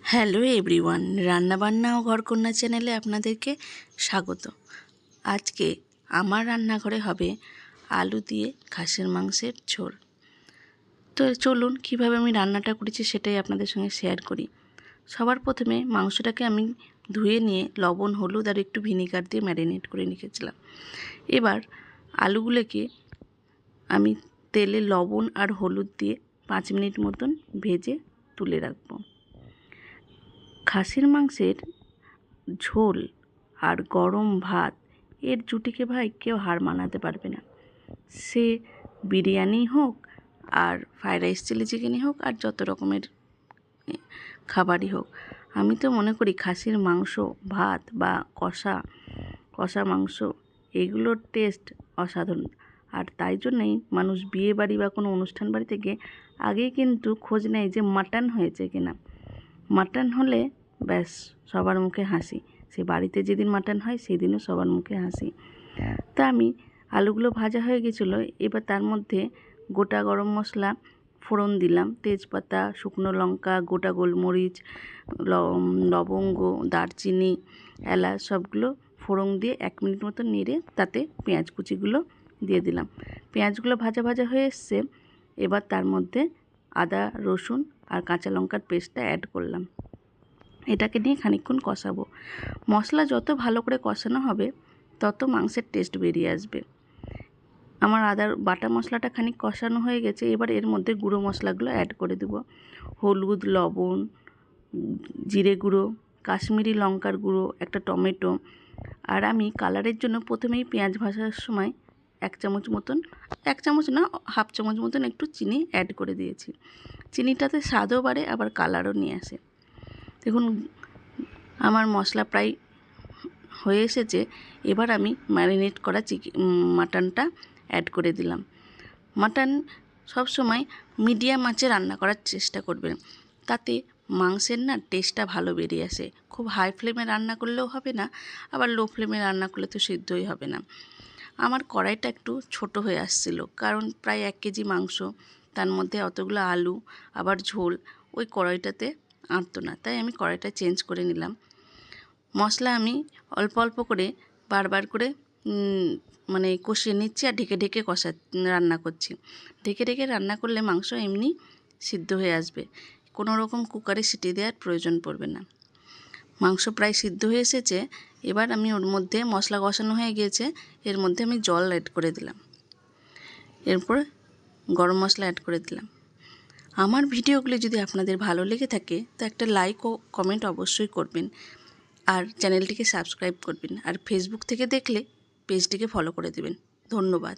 Hello everyone, রান্নাবান্না ও ঘরকন্যা চ্যানেলে আপনাদেরকে স্বাগত। আজকে আমার রান্নাঘরে হবে আলু দিয়ে খাসির মাংসের ঝোল। তো চলুন কিভাবে আমি রান্নাটা করেছি সেটাই আপনাদের সঙ্গে শেয়ার করি। সবার প্রথমে মাংসটাকে আমি ধুয়ে নিয়ে লবণ, হলুদ আর একটু ভিনিগার দিয়ে ম্যারিনেট করে রেখেছিলাম। এবার আলুগুলোকে আমি তেলে লবণ আর হলুদ দিয়ে 5 মিনিট মতন ভেজে তুলে রাখবো। খাসির মাংসের ঝোল আর গরম ভাত এর জুটিকে ভাই কেউ হার মানাতে পারবে না। সে বিরিয়ানি হোক আর ফ্রাইড রাইস, চিলি চিকেনই হোক আর যত রকমের খাবারই হোক, আমি তো মনে করি খাসির মাংস ভাত বা কষা মাংস এগুলোর টেস্ট অসাধারণ। আর তাই জন্যই মানুষ বিয়ে বাড়ি বা কোনো অনুষ্ঠান বাড়ি থেকে আগেই কিন্তু খোঁজ নেয় যে মাটন হয়েছে কিনা। মাটন হলে ব্যাস সবার মুখে হাসি। সে বাড়িতে যেদিন মাটন হয় সেদিনও সবার মুখে হাসি। তা আমি আলুগুলো ভাজা হয়ে গেছিলো। এবার তার মধ্যে গোটা গরম মশলা ফোড়ন দিলাম, তেজপাতা, শুকনো লঙ্কা, গোটা গোলমরিচ, লবঙ্গ, দারচিনি, এলাচ সবগুলো ফোড়ন দিয়ে 1 মিনিট মতো নেড়ে তাতে পেঁয়াজ কুচিগুলো দিয়ে দিলাম। পেঁয়াজগুলো ভাজা ভাজা হয়ে এসছে। এবার তার মধ্যে আদা, রসুন আর কাঁচা লঙ্কার পেস্টটা অ্যাড করলাম। এটাকে নিয়ে খানিকক্ষণ কষাবো। মশলা যত ভালো করে কষানো হবে তত মাংসের টেস্ট বেরিয়ে আসবে। আমার আদার বাটা মশলাটা খানিক কষানো হয়ে গেছে। এবার এর মধ্যে গুঁড়ো মশলাগুলো অ্যাড করে দেবো। হলুদ, লবণ, জিরে গুঁড়ো, কাশ্মীরি লঙ্কার গুঁড়ো, একটা টমেটো। আর আমি কালারের জন্য প্রথমেই পেঁয়াজ ভাজার সময় 1 চামচ মতন, 1 চামচ না 1/2 চামচ মতন একটু চিনি অ্যাড করে দিয়েছি। চিনিটাতে স্বাদও বাড়ে আবার কালারও নিয়ে আসে। দেখুন আমার মশলা প্রায় হয়ে এসেছে। এবার আমি ম্যারিনেট করা মাটনটা অ্যাড করে দিলাম। মাটন সবসময় মিডিয়াম আঁচে রান্না করার চেষ্টা করবেন, তাতে মাংসের না টেস্টটা ভালো বেরিয়ে আসে। খুব হাই ফ্লেমে রান্না করলেও হবে না, আবার লো ফ্লেমে রান্না করলে তো সিদ্ধই হবে না। আমার কড়াইটা একটু ছোট হয়ে আসছিল, কারণ প্রায় 1 কেজি মাংস, তার মধ্যে অতগুলো আলু আবার ঝোল ওই কড়াইটাতে আঁটতো না, তাই আমি কড়াইটা চেঞ্জ করে নিলাম। মশলা আমি অল্প অল্প করে বারবার করে মানে কষিয়ে নিচ্ছি আর ঢেকে ঢেকে রান্না করছি। ঢেকে ঢেকে রান্না করলে মাংস এমনি সিদ্ধ হয়ে আসবে, কোনো রকম কুকারে সিটি দেওয়ার প্রয়োজন পড়বে না। মাংস প্রায় সিদ্ধ হয়ে এসেছে। এবার আমি ওর মধ্যে মশলা কষানো হয়ে গিয়েছে, এর মধ্যে আমি জল অ্যাড করে দিলাম। এরপর গরম মশলা অ্যাড করে দিলাম। আমার ভিডিওগুলি যদি আপনাদের ভালো লেগে থাকে তো একটা লাইক ও কমেন্ট অবশ্যই করবেন, আর চ্যানেলটিকে সাবস্ক্রাইব করবেন। আর ফেসবুক থেকে দেখলে পেজটিকে ফলো করে দেবেন। ধন্যবাদ।